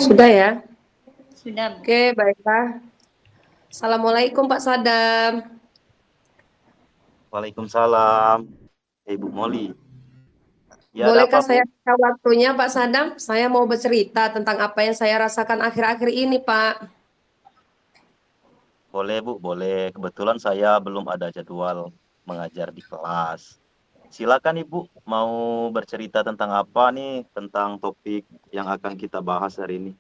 Sudah ya? Sudah, Bu. Oke, baiklah. Assalamualaikum Pak Sadam. Waalaikumsalam, Ibu Moli. Ya, ada Bolehkah apa, saya Bu? minta waktunya Pak Sadam? Saya mau bercerita tentang apa yang saya rasakan akhir-akhir ini, Pak. Boleh, Bu, boleh. Kebetulan saya belum ada jadwal mengajar di kelas. Silakan, Ibu, mau bercerita tentang apa nih, tentang topik yang akan kita bahas hari ini.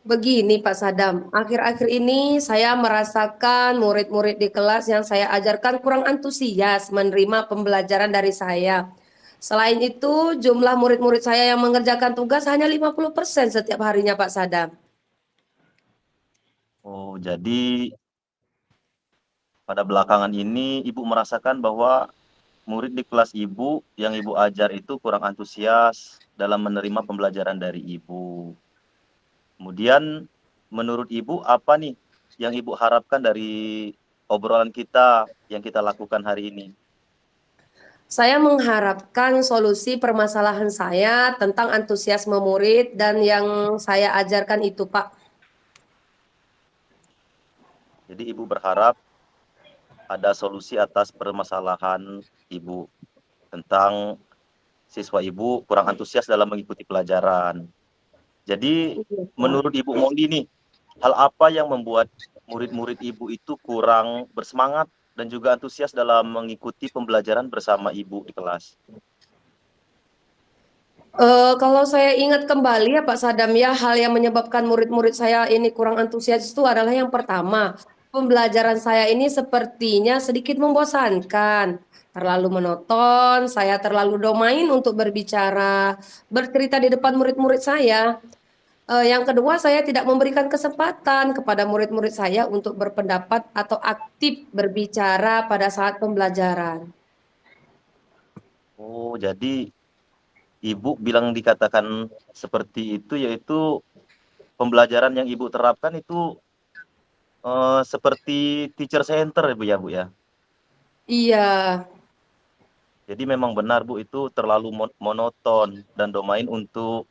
Begini Pak Sadam, akhir-akhir ini saya merasakan murid-murid di kelas yang saya ajarkan kurang antusias menerima pembelajaran dari saya. Selain itu, jumlah murid-murid saya yang mengerjakan tugas hanya 50% setiap harinya Pak Sadam. Oh, jadi pada belakangan ini Ibu merasakan bahwa murid di kelas Ibu yang Ibu ajar itu kurang antusias dalam menerima pembelajaran dari Ibu. Kemudian menurut Ibu apa nih yang Ibu harapkan dari obrolan kita yang kita lakukan hari ini? Saya mengharapkan solusi permasalahan saya tentang antusiasme murid dan yang saya ajarkan itu, Pak. Jadi Ibu berharap ada solusi atas permasalahan Ibu tentang siswa Ibu kurang antusias dalam mengikuti pelajaran. Jadi Iya, Pak. menurut Ibu Mondi nih, hal apa yang membuat murid-murid Ibu itu kurang bersemangat dan juga antusias dalam mengikuti pembelajaran bersama Ibu di kelas? Kalau saya ingat kembali ya Pak Sadam ya, hal yang menyebabkan murid-murid saya ini kurang antusias itu adalah yang pertama, pembelajaran saya ini sepertinya sedikit membosankan, terlalu monoton, saya terlalu domain untuk berbicara, bercerita di depan murid-murid saya. Yang kedua, saya tidak memberikan kesempatan kepada murid-murid saya untuk berpendapat atau aktif berbicara pada saat pembelajaran. Oh, jadi Ibu bilang dikatakan seperti itu, yaitu pembelajaran yang Ibu terapkan itu seperti teacher center ya Bu ya. Iya, Jadi memang benar Bu itu terlalu monoton dan domain untuk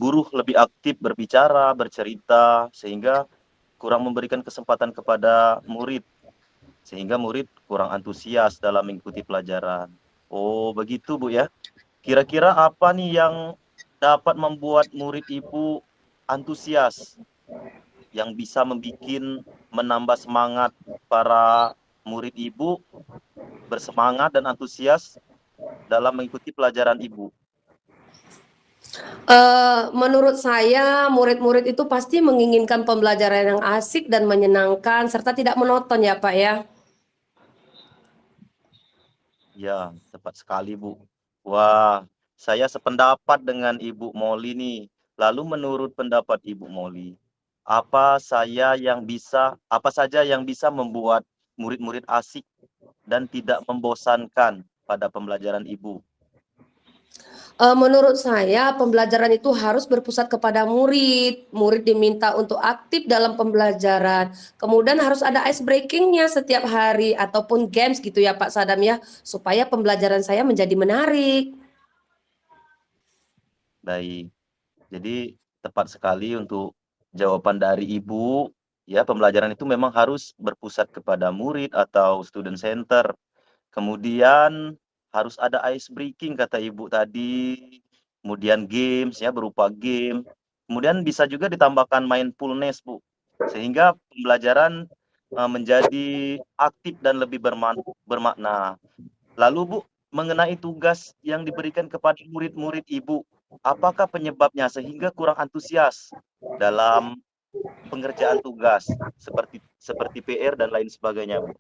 guru lebih aktif berbicara, bercerita, sehingga kurang memberikan kesempatan kepada murid, sehingga murid kurang antusias dalam mengikuti pelajaran. Oh begitu Bu ya. Kira-kira apa nih yang dapat membuat murid Ibu antusias, yang bisa membuat menambah semangat para murid Ibu bersemangat dan antusias dalam mengikuti pelajaran Ibu? menurut saya murid-murid itu pasti menginginkan pembelajaran yang asik dan menyenangkan serta tidak monoton ya Pak ya. Ya, tepat sekali Bu. Wah, saya sependapat dengan Ibu Moli nih. Lalu menurut pendapat Ibu Moli, apa saja yang bisa membuat murid-murid asik dan tidak membosankan pada pembelajaran Ibu? Menurut saya pembelajaran itu harus berpusat kepada murid. Murid diminta untuk aktif dalam pembelajaran. Kemudian harus ada ice breakingnya setiap hari ataupun games gitu ya Pak Sadam ya, supaya pembelajaran saya menjadi menarik. Baik. Jadi tepat sekali untuk jawaban dari Ibu, ya pembelajaran itu memang harus berpusat kepada murid atau student center. Kemudian harus ada ice breaking kata Ibu tadi, kemudian games ya berupa game. Kemudian bisa juga ditambahkan mindfulness, Bu. Sehingga pembelajaran menjadi aktif dan lebih bermakna. Lalu Bu, mengenai tugas yang diberikan kepada murid-murid Ibu, apakah penyebabnya sehingga kurang antusias dalam pengerjaan tugas seperti seperti PR dan lain sebagainya, Bu?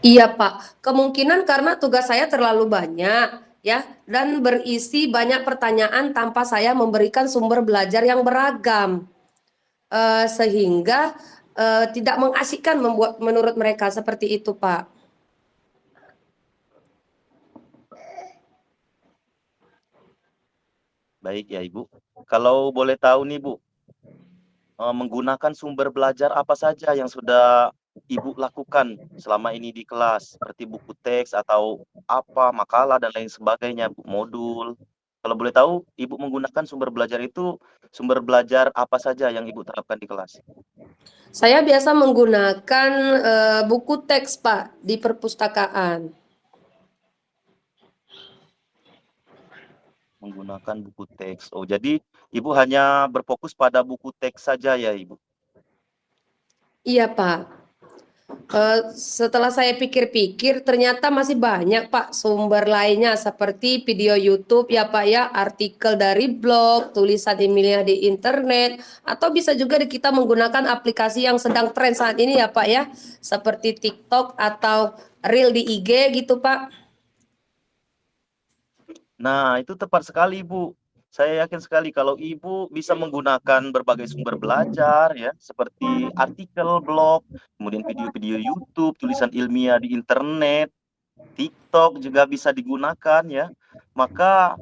Iya, Pak. Kemungkinan karena tugas saya terlalu banyak ya dan berisi banyak pertanyaan tanpa saya memberikan sumber belajar yang beragam. Sehingga tidak mengasyikkan membuat menurut mereka seperti itu, Pak. Baik ya, Ibu. Kalau boleh tahu nih, Bu, menggunakan sumber belajar apa saja yang sudah Ibu lakukan selama ini di kelas, seperti buku teks atau apa, makalah dan lain sebagainya, Bu, modul. Kalau boleh tahu, Ibu menggunakan sumber belajar itu, sumber belajar apa saja yang Ibu terapkan di kelas? Saya biasa menggunakan buku teks, Pak, di perpustakaan. Menggunakan buku teks. Oh, jadi Ibu hanya berfokus pada buku teks saja ya, Ibu? Iya, Pak. Setelah saya pikir-pikir, ternyata masih banyak, Pak, sumber lainnya seperti video YouTube ya, Pak ya, artikel dari blog, tulisan ilmiah di internet, atau bisa juga kita menggunakan aplikasi yang sedang tren saat ini ya, Pak ya, seperti TikTok atau Reel di IG gitu, Pak. Nah, itu tepat sekali, Ibu. Saya yakin sekali kalau Ibu bisa menggunakan berbagai sumber belajar ya, seperti artikel, blog, kemudian video-video YouTube, tulisan ilmiah di internet, TikTok juga bisa digunakan ya. Maka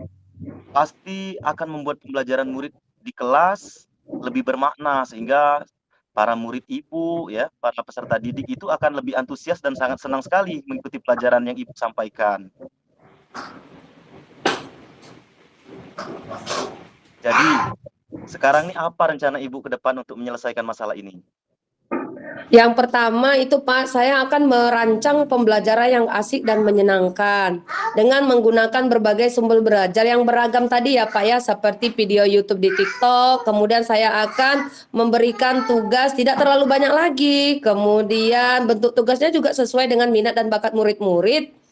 pasti akan membuat pembelajaran murid di kelas lebih bermakna sehingga para murid Ibu ya, para peserta didik itu akan lebih antusias dan sangat senang sekali mengikuti pelajaran yang Ibu sampaikan. Jadi, sekarang nih apa rencana Ibu ke depan untuk menyelesaikan masalah ini? Yang pertama itu Pak, saya akan merancang pembelajaran yang asik dan menyenangkan dengan menggunakan berbagai sumber belajar yang beragam tadi ya Pak ya, seperti video YouTube di TikTok. Kemudian saya akan memberikan tugas tidak terlalu banyak lagi. Kemudian bentuk tugasnya juga sesuai dengan minat dan bakat murid-murid.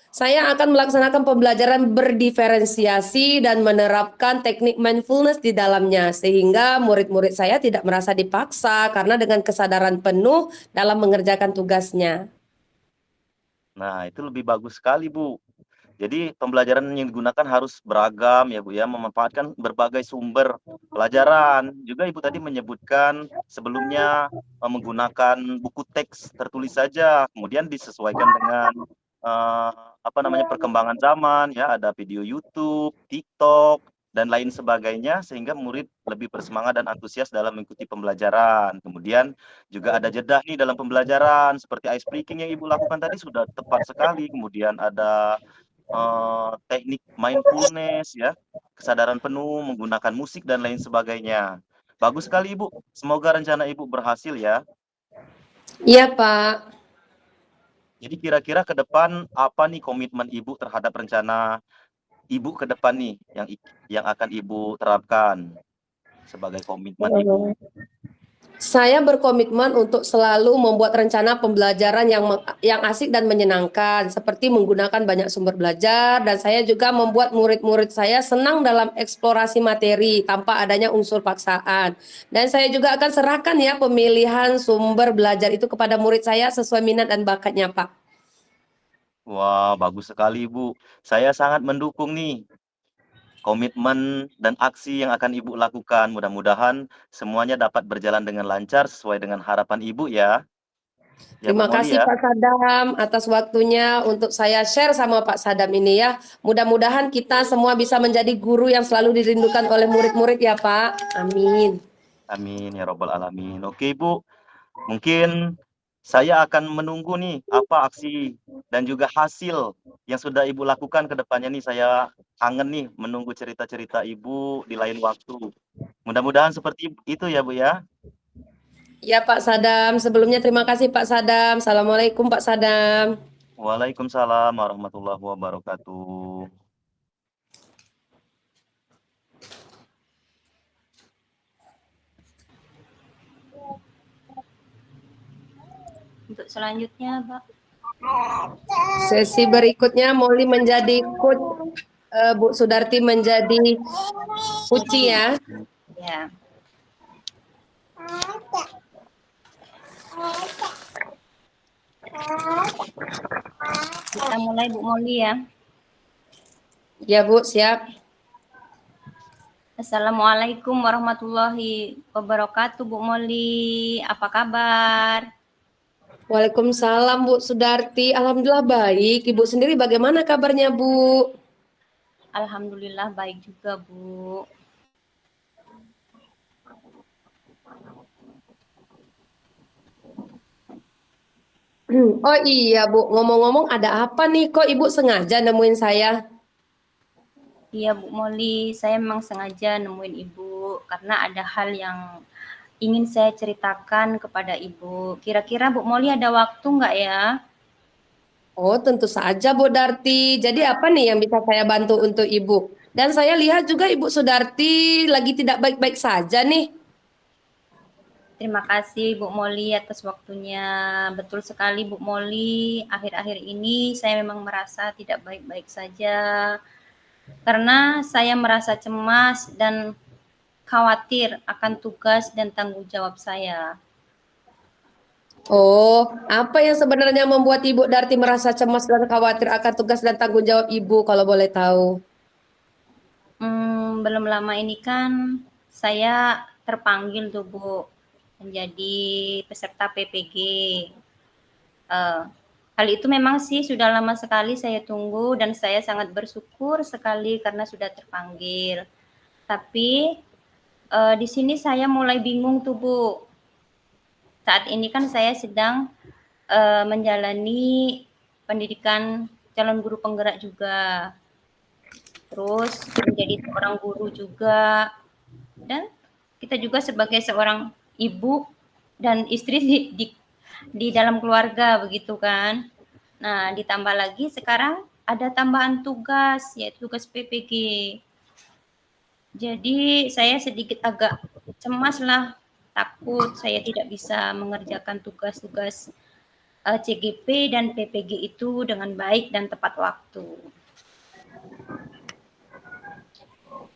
Saya akan melaksanakan pembelajaran berdiferensiasi dan menerapkan teknik mindfulness di dalamnya, sehingga murid-murid saya tidak merasa dipaksa karena dengan kesadaran penuh dalam mengerjakan tugasnya. Nah, itu lebih bagus sekali, Bu. Jadi pembelajaran yang digunakan harus beragam ya Bu ya, memanfaatkan berbagai sumber pelajaran. Juga Ibu tadi menyebutkan sebelumnya menggunakan buku teks tertulis saja, kemudian disesuaikan dengan eh, apa namanya perkembangan zaman ya, ada video YouTube, TikTok dan lain sebagainya sehingga murid lebih bersemangat dan antusias dalam mengikuti pembelajaran. Kemudian juga ada jeda nih dalam pembelajaran seperti ice breaking yang Ibu lakukan tadi sudah tepat sekali. Kemudian ada teknik mindfulness ya, kesadaran penuh, menggunakan musik dan lain sebagainya. Bagus sekali Ibu, semoga rencana Ibu berhasil ya. Iya, Pak. Jadi kira-kira ke depan apa nih komitmen Ibu terhadap rencana Ibu ke depan nih yang akan Ibu terapkan sebagai komitmen Ibu? Saya berkomitmen untuk selalu membuat rencana pembelajaran yang asik dan menyenangkan, seperti menggunakan banyak sumber belajar, dan saya juga membuat murid-murid saya senang dalam eksplorasi materi tanpa adanya unsur paksaan. Dan saya juga akan serahkan ya pemilihan sumber belajar itu kepada murid saya sesuai minat dan bakatnya, Pak. Wah, bagus sekali Ibu. Saya sangat mendukung nih komitmen dan aksi yang akan Ibu lakukan. Mudah-mudahan semuanya dapat berjalan dengan lancar sesuai dengan harapan Ibu ya. Ya, Bu Terima Moli kasih ya. Pak Sadam atas waktunya untuk saya share sama Pak Sadam ini ya. Mudah-mudahan kita semua bisa menjadi guru yang selalu dirindukan oleh murid-murid ya Pak. Amin. Amin ya robbal alamin. Oke, Bu. Mungkin saya akan menunggu nih apa aksi dan juga hasil yang sudah Ibu lakukan ke depannya nih. Saya kangen nih menunggu cerita-cerita Ibu di lain waktu. Mudah-mudahan seperti itu ya, Bu ya. Ya Pak Sadam, sebelumnya terima kasih Pak Sadam. Assalamualaikum Pak Sadam. Waalaikumsalam warahmatullahi wabarakatuh. Untuk selanjutnya, Pak. Sesi berikutnya Molly menjadi coach, Bu Sudarti menjadi Uci ya. Ya. Kita mulai Bu Molly ya. Ya Bu, siap. Assalamualaikum warahmatullahi wabarakatuh, Bu Molly. Apa kabar? Waalaikumsalam Bu Sudarti. Alhamdulillah baik. Ibu sendiri bagaimana kabarnya Bu? Alhamdulillah baik juga, Bu. Oh iya Bu, ngomong-ngomong ada apa nih? Kok Ibu sengaja nemuin saya? Iya Bu Moli, saya memang sengaja nemuin Ibu karena ada hal yang ingin saya ceritakan kepada Ibu. Kira-kira Bu Moli ada waktu nggak ya? Oh, tentu saja Bu Darti. Jadi apa nih yang bisa saya bantu untuk Ibu? Dan saya lihat juga Ibu Sudarti lagi tidak baik-baik saja nih. Terima kasih Bu Moli atas waktunya. Betul sekali Bu Moli, akhir-akhir ini saya memang merasa tidak baik-baik saja karena saya merasa cemas dan khawatir akan tugas dan tanggung jawab saya. Oh, apa yang sebenarnya membuat Ibu Darti merasa cemas dan khawatir akan tugas dan tanggung jawab Ibu kalau boleh tahu? Belum lama ini kan saya terpanggil tuh Bu menjadi peserta PPG. Eh, Hal itu memang sih sudah lama sekali saya tunggu dan saya sangat bersyukur sekali karena sudah terpanggil. Tapi di sini saya mulai bingung tuh Bu. Saat ini kan saya sedang menjalani pendidikan calon guru penggerak juga. Terus menjadi seorang guru juga, dan kita juga sebagai seorang ibu dan istri di dalam keluarga begitu kan. Nah, ditambah lagi sekarang ada tambahan tugas yaitu tugas PPG. Jadi saya sedikit agak cemas lah, takut saya tidak bisa mengerjakan tugas-tugas CGP dan PPG itu dengan baik dan tepat waktu.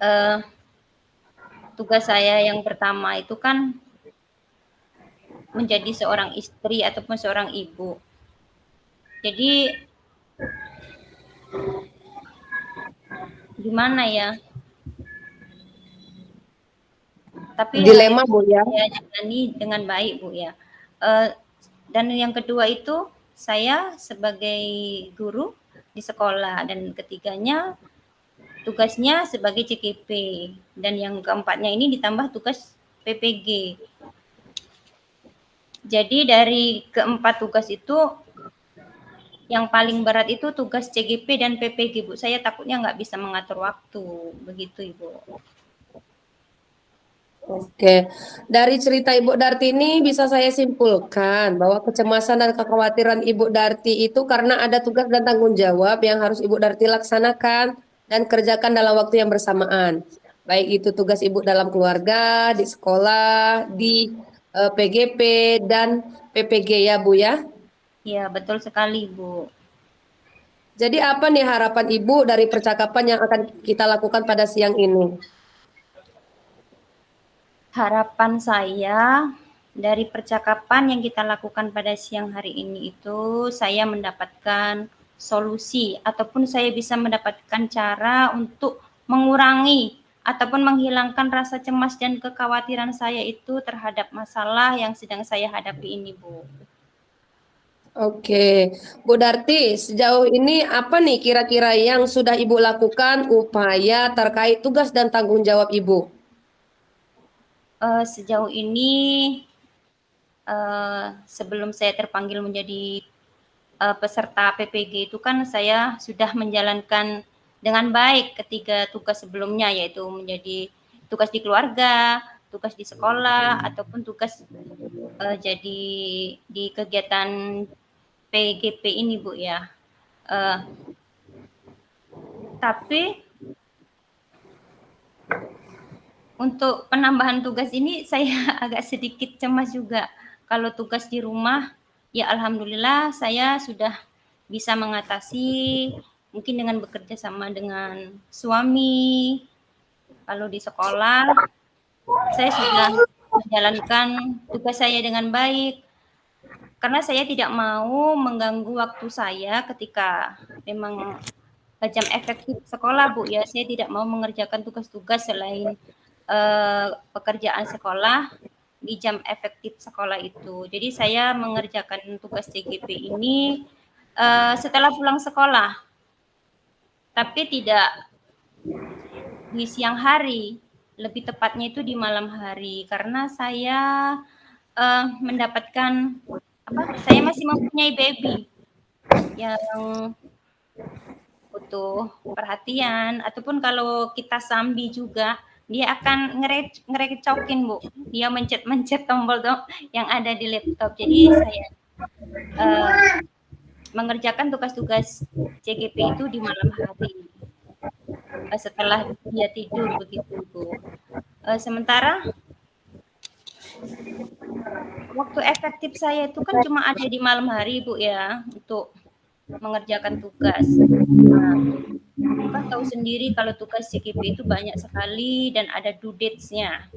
Uh, Tugas saya yang pertama itu kan menjadi seorang istri ataupun seorang ibu. Jadi gimana ya? Tapi hal Dilema itu Bu ya. saya jalani dengan baik Bu ya. Uh, dan yang kedua itu saya sebagai guru di sekolah, dan ketiganya tugasnya sebagai CKP, dan yang keempatnya ini ditambah tugas PPG. Jadi dari keempat tugas itu yang paling berat itu tugas CGP dan PPG Bu. Saya takutnya nggak bisa mengatur waktu, begitu Ibu. Oke, dari cerita Ibu Darti ini bisa saya simpulkan bahwa kecemasan dan kekhawatiran Ibu Darti itu karena ada tugas dan tanggung jawab yang harus Ibu Darti laksanakan dan kerjakan dalam waktu yang bersamaan. Baik itu tugas Ibu dalam keluarga, di sekolah, di PGP dan PPG ya Bu ya. Ya, betul sekali Bu. Jadi apa nih harapan Ibu dari percakapan yang akan kita lakukan pada siang ini? Harapan saya dari percakapan yang kita lakukan pada siang hari ini itu saya mendapatkan solusi ataupun saya bisa mendapatkan cara untuk mengurangi ataupun menghilangkan rasa cemas dan kekhawatiran saya itu terhadap masalah yang sedang saya hadapi ini, Bu. Oke, Bu Darti, sejauh ini apa nih kira-kira yang sudah Ibu lakukan upaya terkait tugas dan tanggung jawab Ibu? Sejauh ini sebelum saya terpanggil menjadi peserta PPG itu kan saya sudah menjalankan dengan baik ketiga tugas sebelumnya, yaitu menjadi tugas di keluarga, tugas di sekolah, ataupun tugas jadi di kegiatan PGP ini Bu ya. Uh, tapi untuk penambahan tugas ini saya agak sedikit cemas juga. Kalau tugas di rumah, ya alhamdulillah saya sudah bisa mengatasi mungkin dengan bekerja sama dengan suami. Kalau di sekolah, saya sudah menjalankan tugas saya dengan baik. Karena saya tidak mau mengganggu waktu saya ketika memang jam efektif sekolah, Bu ya. Saya tidak mau mengerjakan tugas-tugas selain pekerjaan sekolah di jam efektif sekolah itu. Jadi saya mengerjakan tugas CGP ini setelah pulang sekolah, tapi tidak di siang hari, lebih tepatnya itu di malam hari, karena saya mendapatkan saya masih mempunyai baby yang butuh perhatian, ataupun kalau kita sambi juga, dia akan ngerecokin, Bu. Dia mencet-mencet tombol yang ada di laptop. Jadi saya mengerjakan tugas-tugas CGP itu di malam hari, setelah dia tidur begitu, Bu. Sementara waktu efektif saya itu kan cuma ada di malam hari, Bu, ya, untuk mengerjakan tugas. Nah, kan tahu sendiri kalau tugas CGP itu banyak sekali dan ada due dates-nya.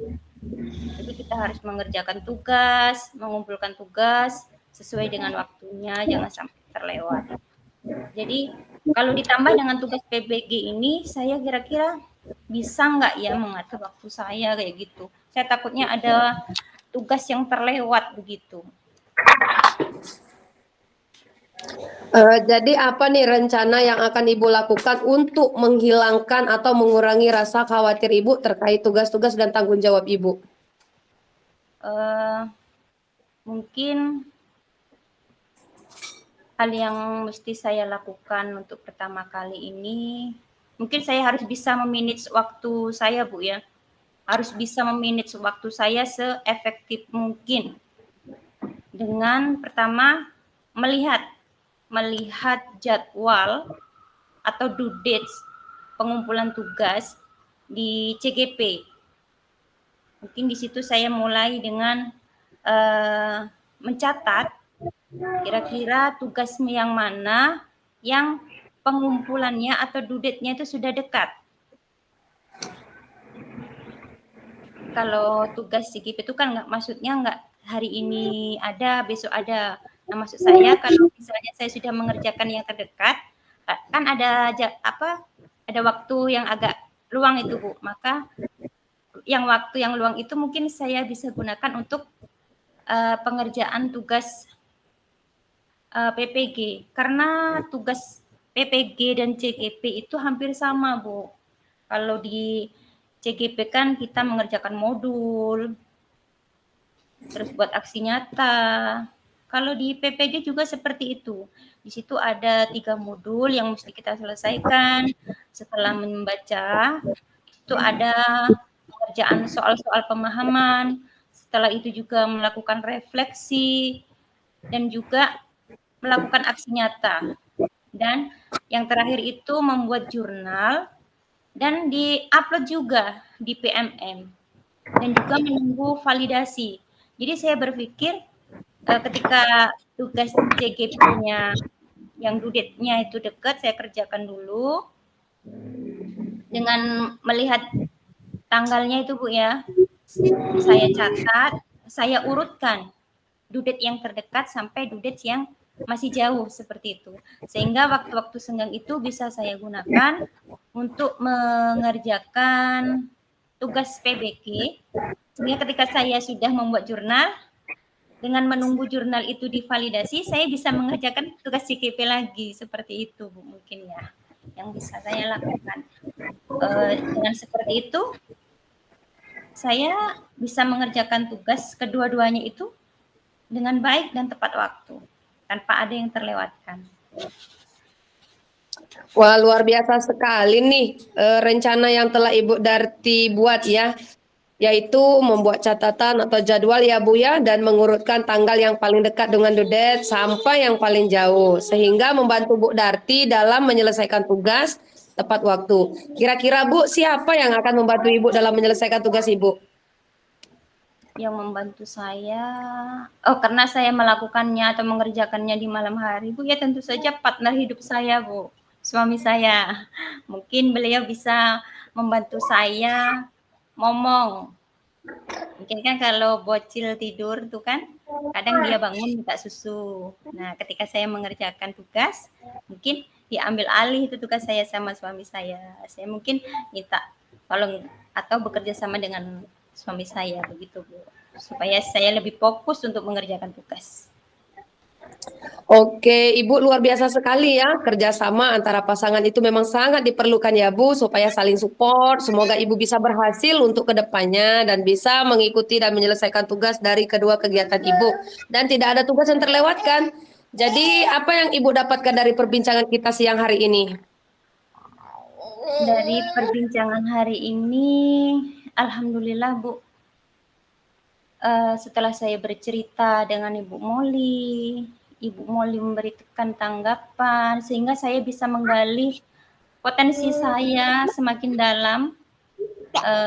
Jadi kita harus mengerjakan tugas, mengumpulkan tugas sesuai dengan waktunya, jangan sampai terlewat. Jadi kalau ditambah dengan tugas PBG ini, saya kira-kira bisa nggak ya mengatur waktu saya kayak gitu. Saya takutnya ada tugas yang terlewat begitu. Jadi apa nih rencana yang akan Ibu lakukan untuk menghilangkan atau mengurangi rasa khawatir Ibu terkait tugas-tugas dan tanggung jawab Ibu? Mungkin hal yang mesti saya lakukan untuk pertama kali ini, mungkin saya harus bisa memanage waktu saya, Bu, ya. Harus bisa memanage waktu saya seefektif mungkin. Dengan pertama melihat jadwal atau due dates pengumpulan tugas di CGP. Mungkin di situ saya mulai dengan mencatat kira-kira tugas yang mana yang pengumpulannya atau due date-nya itu sudah dekat. Kalau tugas CGP itu kan maksudnya nggak hari ini ada, besok ada. Nah, maksud saya kalau misalnya saya sudah mengerjakan yang terdekat, kan ada waktu yang agak luang itu, Bu. Maka waktu yang luang itu mungkin saya bisa gunakan untuk pengerjaan tugas PPG. Karena tugas PPG dan CGP itu hampir sama, Bu. Kalau di CGP kan kita mengerjakan modul, terus buat aksi nyata. Kalau di PPG juga seperti itu. Di situ ada 3 modul yang mesti kita selesaikan. Setelah membaca, itu ada pengerjaan soal-soal pemahaman. Setelah itu juga melakukan refleksi dan juga melakukan aksi nyata. Dan yang terakhir itu membuat jurnal dan di-upload juga di PMM. Dan juga menunggu validasi. Jadi saya berpikir ketika tugas CGP-nya yang due date-nya itu dekat, saya kerjakan dulu dengan melihat tanggalnya itu, Bu, ya. Saya catat, saya urutkan due date yang terdekat sampai due date yang masih jauh seperti itu. Sehingga waktu-waktu senggang itu bisa saya gunakan untuk mengerjakan tugas PBG. Sehingga ketika saya sudah membuat jurnal, dengan menunggu jurnal itu divalidasi, saya bisa mengerjakan tugas CGP lagi. Seperti itu, Bu, mungkin ya, yang bisa saya lakukan. Dengan seperti itu, saya bisa mengerjakan tugas kedua-duanya itu dengan baik dan tepat waktu, tanpa ada yang terlewatkan. Wah, luar biasa sekali nih rencana yang telah Ibu Darti buat ya, yaitu membuat catatan atau jadwal ya, Bu, ya, dan mengurutkan tanggal yang paling dekat dengan due date sampai yang paling jauh, sehingga membantu Bu Darti dalam menyelesaikan tugas tepat waktu. Kira-kira, Bu, siapa yang akan membantu Ibu dalam menyelesaikan tugas Ibu? Yang membantu saya, karena saya melakukannya atau mengerjakannya di malam hari, Bu, ya tentu saja partner hidup saya, Bu, suami saya. Mungkin beliau bisa membantu saya ngomong. Mungkin kan kalau bocil tidur tuh kan, kadang dia bangun minta susu. Nah, ketika saya mengerjakan tugas, mungkin diambil alih itu tugas saya sama suami saya. Saya mungkin minta tolong atau bekerja sama dengan suami saya begitu, Bu, supaya saya lebih fokus untuk mengerjakan tugas. Oke, Ibu, luar biasa sekali ya, kerjasama antara pasangan itu memang sangat diperlukan ya, Bu, supaya saling support. Semoga Ibu bisa berhasil untuk kedepannya dan bisa mengikuti dan menyelesaikan tugas dari kedua kegiatan Ibu. Dan tidak ada tugas yang terlewatkan. Jadi apa yang Ibu dapatkan dari perbincangan kita siang hari ini? Dari perbincangan hari ini, alhamdulillah Bu, setelah saya bercerita dengan Ibu Molly memberikan tanggapan sehingga saya bisa menggali potensi saya semakin dalam.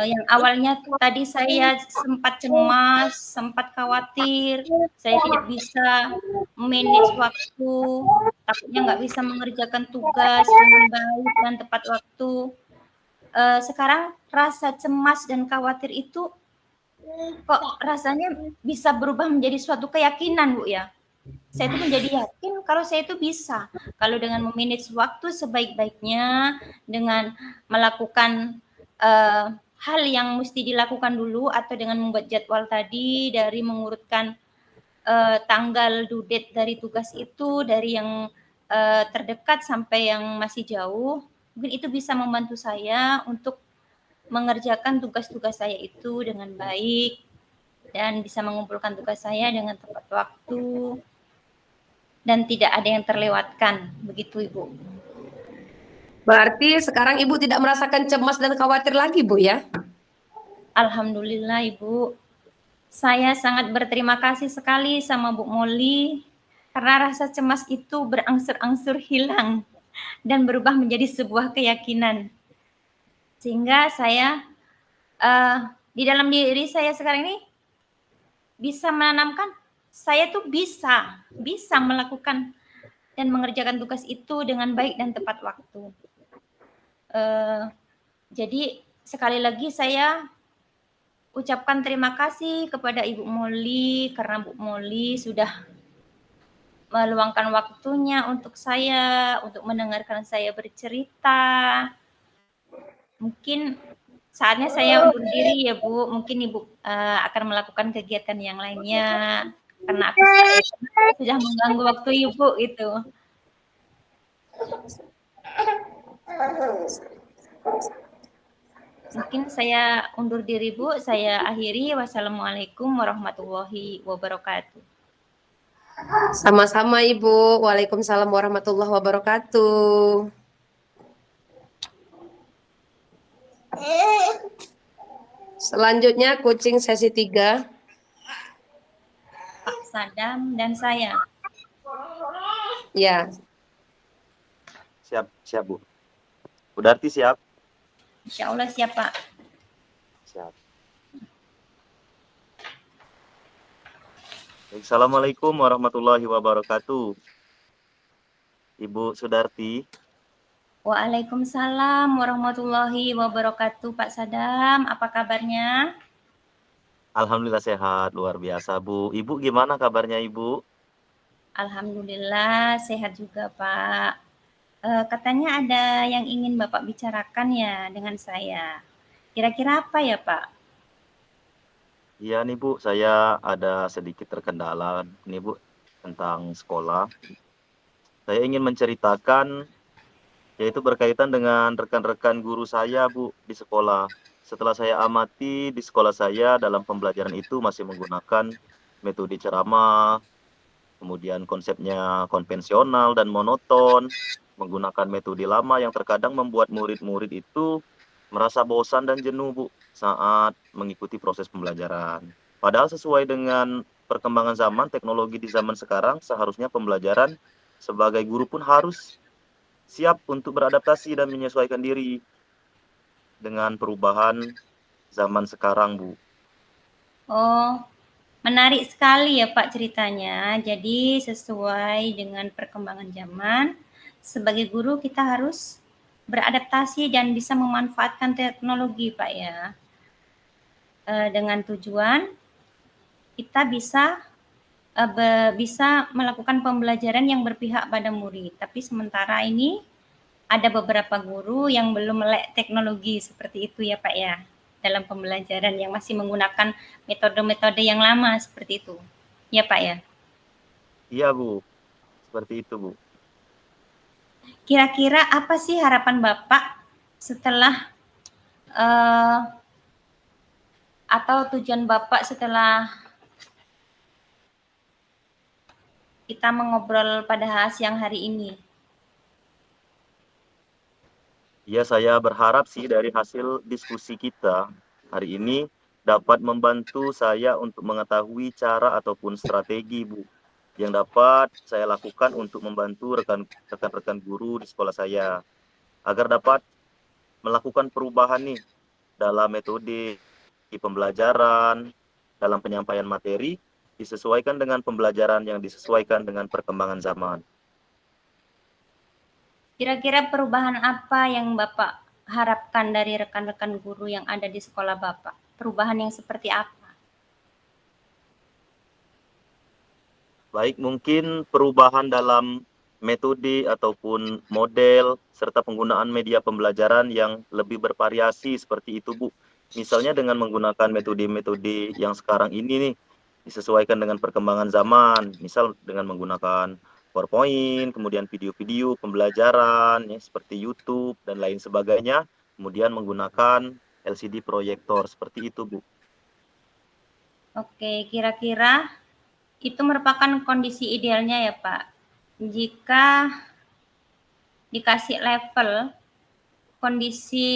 Yang awalnya tadi saya sempat cemas, sempat khawatir, saya tidak bisa manage waktu, takutnya nggak bisa mengerjakan tugas dengan baik dan tepat waktu. Sekarang rasa cemas dan khawatir itu kok rasanya bisa berubah menjadi suatu keyakinan, Bu, ya. Saya itu menjadi yakin kalau saya itu bisa. Kalau dengan memanage waktu sebaik-baiknya, dengan melakukan hal yang mesti dilakukan dulu atau dengan membuat jadwal tadi dari mengurutkan tanggal due date dari tugas itu dari yang terdekat sampai yang masih jauh, mungkin itu bisa membantu saya untuk mengerjakan tugas-tugas saya itu dengan baik dan bisa mengumpulkan tugas saya dengan tepat waktu dan tidak ada yang terlewatkan. Begitu, Ibu. Berarti sekarang Ibu tidak merasakan cemas dan khawatir lagi, Bu ya? Alhamdulillah, Ibu. Saya sangat berterima kasih sekali sama Bu Molly karena rasa cemas itu berangsur-angsur hilang dan berubah menjadi sebuah keyakinan. Sehingga saya di dalam diri saya sekarang ini bisa menanamkan saya tuh bisa melakukan dan mengerjakan tugas itu dengan baik dan tepat waktu. Jadi sekali lagi saya ucapkan terima kasih kepada Ibu Molly karena Bu Molly sudah meluangkan waktunya untuk saya, untuk mendengarkan saya bercerita. Mungkin saatnya saya undur diri ya Bu, mungkin Ibu akan melakukan kegiatan yang lainnya karena saya sudah mengganggu waktu Ibu itu. Mungkin saya undur diri Bu, saya akhiri. Wassalamualaikum warahmatullahi wabarakatuh. Sama-sama Ibu. Waalaikumsalam warahmatullahi wabarakatuh. Selanjutnya coaching sesi 3. Pak Sadam dan saya. Ya. Siap, Bu. Bu Darti siap? Insya Allah siap, Pak. Siap. Assalamualaikum warahmatullahi wabarakatuh. Ibu Sudarti. Waalaikumsalam warahmatullahi wabarakatuh, Pak Sadam. Apa kabarnya? Alhamdulillah sehat, luar biasa Bu. Ibu gimana kabarnya Ibu? Alhamdulillah sehat juga Pak. Katanya ada yang ingin Bapak bicarakan ya dengan saya. Kira-kira apa ya Pak? Iya nih Bu, saya ada sedikit terkendala nih Bu tentang sekolah. Saya ingin menceritakan yaitu berkaitan dengan rekan-rekan guru saya Bu di sekolah. Setelah saya amati di sekolah saya dalam pembelajaran itu masih menggunakan metode ceramah, kemudian konsepnya konvensional dan monoton, menggunakan metode lama yang terkadang membuat murid-murid itu merasa bosan dan jenuh Bu saat mengikuti proses pembelajaran. Padahal sesuai dengan perkembangan zaman, teknologi di zaman sekarang, seharusnya pembelajaran sebagai guru pun harus siap untuk beradaptasi dan menyesuaikan diri dengan perubahan zaman sekarang, Bu. Oh, menarik sekali ya Pak ceritanya. Jadi sesuai dengan perkembangan zaman, sebagai guru kita harus beradaptasi dan bisa memanfaatkan teknologi Pak ya. Dengan tujuan kita bisa melakukan pembelajaran yang berpihak pada murid. Tapi sementara ini ada beberapa guru yang belum melek teknologi seperti itu ya Pak ya, dalam pembelajaran yang masih menggunakan metode-metode yang lama seperti itu. Ya Pak ya. Iya Bu, seperti itu Bu. Kira-kira apa sih harapan Bapak setelah atau tujuan Bapak setelah kita mengobrol pada siang hari ini? Ya, saya berharap sih dari hasil diskusi kita hari ini dapat membantu saya untuk mengetahui cara ataupun strategi, Bu, yang dapat saya lakukan untuk membantu rekan-rekan guru di sekolah saya agar dapat melakukan perubahan nih dalam metode pembelajaran, dalam penyampaian materi disesuaikan dengan pembelajaran yang disesuaikan dengan perkembangan zaman. Kira-kira perubahan apa yang Bapak harapkan dari rekan-rekan guru yang ada di sekolah Bapak? Perubahan yang seperti apa? Baik, mungkin perubahan dalam metode ataupun model serta penggunaan media pembelajaran yang lebih bervariasi seperti itu, Bu. Misalnya dengan menggunakan metode-metode yang sekarang ini nih disesuaikan dengan perkembangan zaman, misal dengan menggunakan PowerPoint, kemudian video-video pembelajaran ya seperti YouTube dan lain sebagainya, kemudian menggunakan LCD proyektor seperti itu, Bu. Oke, kira-kira itu merupakan kondisi idealnya ya Pak. Jika dikasih level kondisi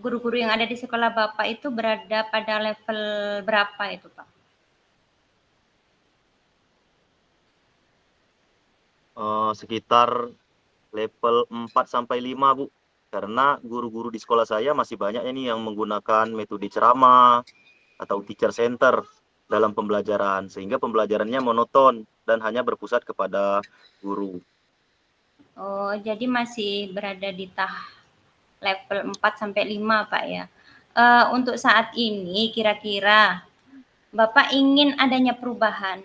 guru-guru yang ada di sekolah Bapak itu berada pada level berapa itu Pak? Sekitar level 4 sampai 5, Bu. Karena guru-guru di sekolah saya masih banyak ini yang menggunakan metode ceramah atau teacher center dalam pembelajaran sehingga pembelajarannya monoton dan hanya berpusat kepada guru. Oh, jadi masih berada di level 4 sampai 5 Pak ya. Untuk saat ini kira-kira Bapak ingin adanya perubahan.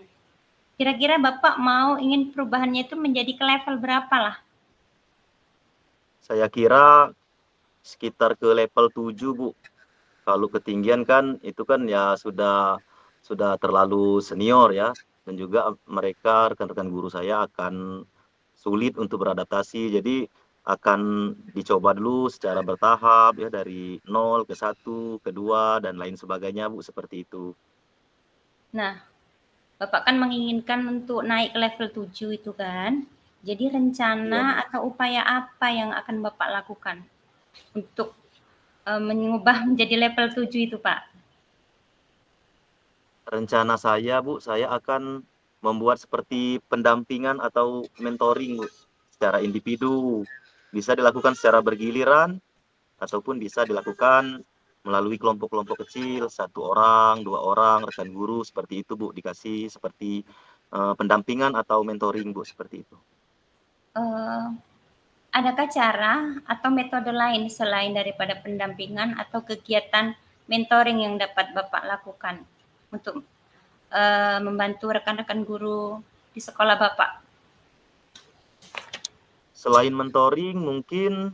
Kira-kira Bapak ingin perubahannya itu menjadi ke level berapa lah? Saya kira sekitar ke level 7, Bu. Kalau ketinggian kan itu kan ya sudah terlalu senior ya dan juga mereka rekan-rekan guru saya akan sulit untuk beradaptasi. Jadi akan dicoba dulu secara bertahap ya dari 0 ke 1, ke 2 dan lain sebagainya, Bu, seperti itu. Nah, Bapak kan menginginkan untuk naik ke level 7 itu kan. Jadi Iya, Bu. rencana atau upaya apa yang akan Bapak lakukan untuk mengubah menjadi level 7 itu, Pak? Rencana saya, Bu, saya akan membuat seperti pendampingan atau mentoring, Bu, secara individu. Bisa dilakukan secara bergiliran ataupun bisa dilakukan melalui kelompok-kelompok kecil, 1 orang, 2 orang, rekan guru, seperti itu, Bu, dikasih seperti pendampingan atau mentoring, Bu, seperti itu. Eh, adakah cara atau metode lain selain daripada pendampingan atau kegiatan mentoring yang dapat Bapak lakukan untuk membantu rekan-rekan guru di sekolah Bapak? Selain mentoring, mungkin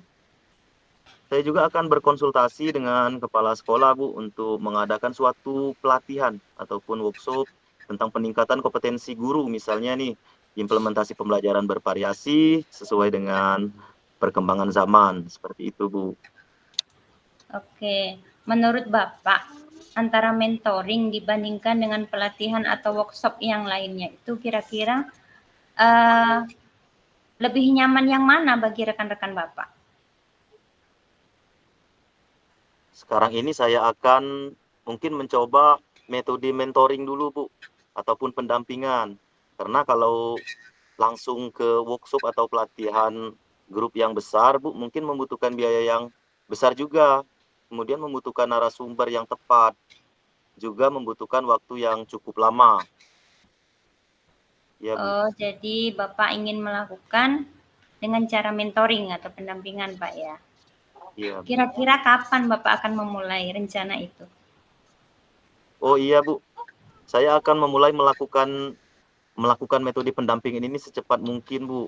saya juga akan berkonsultasi dengan kepala sekolah, Bu, untuk mengadakan suatu pelatihan ataupun workshop tentang peningkatan kompetensi guru, misalnya nih, implementasi pembelajaran bervariasi sesuai dengan perkembangan zaman, seperti itu, Bu. Oke, menurut Bapak, antara mentoring dibandingkan dengan pelatihan atau workshop yang lainnya itu kira-kira uh, lebih nyaman yang mana bagi rekan-rekan Bapak? Sekarang ini saya akan mungkin mencoba metode mentoring dulu, Bu, ataupun pendampingan. Karena kalau langsung ke workshop atau pelatihan grup yang besar, Bu, mungkin membutuhkan biaya yang besar juga. Kemudian membutuhkan narasumber yang tepat, juga membutuhkan waktu yang cukup lama. Ya, Bu. Oh, jadi Bapak ingin melakukan dengan cara mentoring atau pendampingan, Pak ya? Iya, Bu. Kira-kira kapan Bapak akan memulai rencana itu? Oh iya, Bu. Saya akan memulai melakukan metode pendampingan ini secepat mungkin, Bu.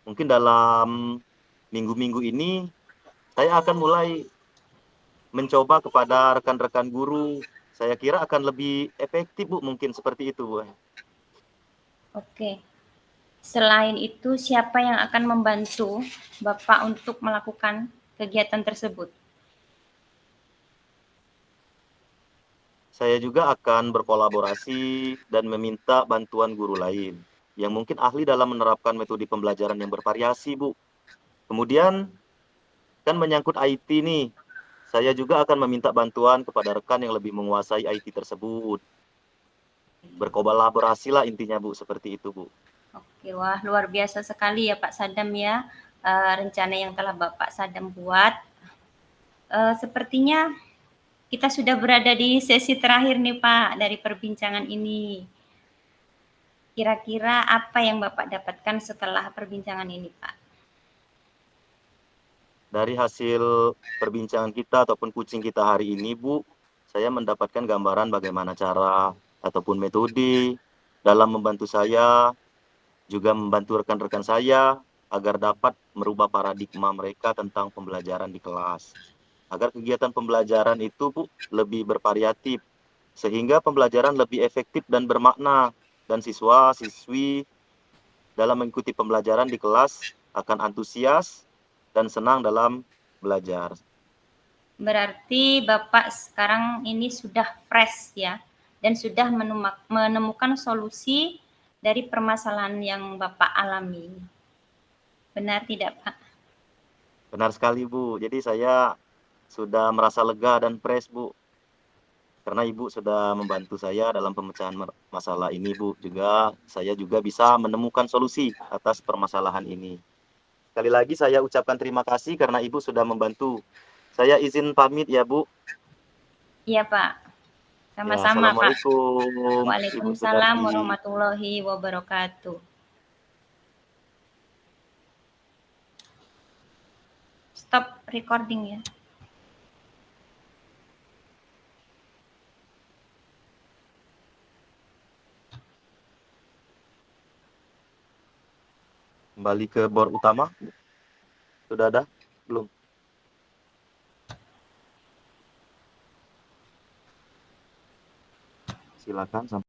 Mungkin dalam minggu-minggu ini saya akan mulai mencoba kepada rekan-rekan guru. Saya kira akan lebih efektif, Bu, mungkin seperti itu, Bu. Oke. Selain itu, siapa yang akan membantu Bapak untuk melakukan kegiatan tersebut? Saya juga akan berkolaborasi dan meminta bantuan guru lain yang mungkin ahli dalam menerapkan metode pembelajaran yang bervariasi, Bu. Kemudian kan menyangkut IT nih, saya juga akan meminta bantuan kepada rekan yang lebih menguasai IT tersebut. Berkolaborasilah intinya Bu, seperti itu Bu. Oke, wah luar biasa sekali ya Pak Sadam ya, rencana yang telah Bapak Sadam buat. Sepertinya kita sudah berada di sesi terakhir nih Pak dari perbincangan ini. Kira-kira apa yang Bapak dapatkan setelah perbincangan ini Pak? Dari hasil perbincangan kita ataupun coaching kita hari ini Bu, saya mendapatkan gambaran bagaimana cara ataupun metode dalam membantu saya, juga membantu rekan-rekan saya agar dapat merubah paradigma mereka tentang pembelajaran di kelas. Agar kegiatan pembelajaran itu Bu lebih bervariatif, sehingga pembelajaran lebih efektif dan bermakna, dan siswa-siswi dalam mengikuti pembelajaran di kelas akan antusias dan senang dalam belajar. Berarti Bapak sekarang ini sudah fresh ya, dan sudah menemukan solusi dari permasalahan yang Bapak alami. Benar tidak Pak? Benar sekali Bu, jadi saya sudah merasa lega dan fresh Bu, karena Ibu sudah membantu saya dalam pemecahan masalah ini Bu. Juga saya juga bisa menemukan solusi atas permasalahan ini. Sekali lagi saya ucapkan terima kasih karena Ibu sudah membantu. Saya izin pamit ya Bu. Iya Pak, Ya, sama-sama Pak. Assalamualaikum Ibu Waalaikumsalam Sudarti. warahmatullahi wabarakatuh. Stop recording ya. Kembali ke board utama. Sudah ada? Belum? Silakan.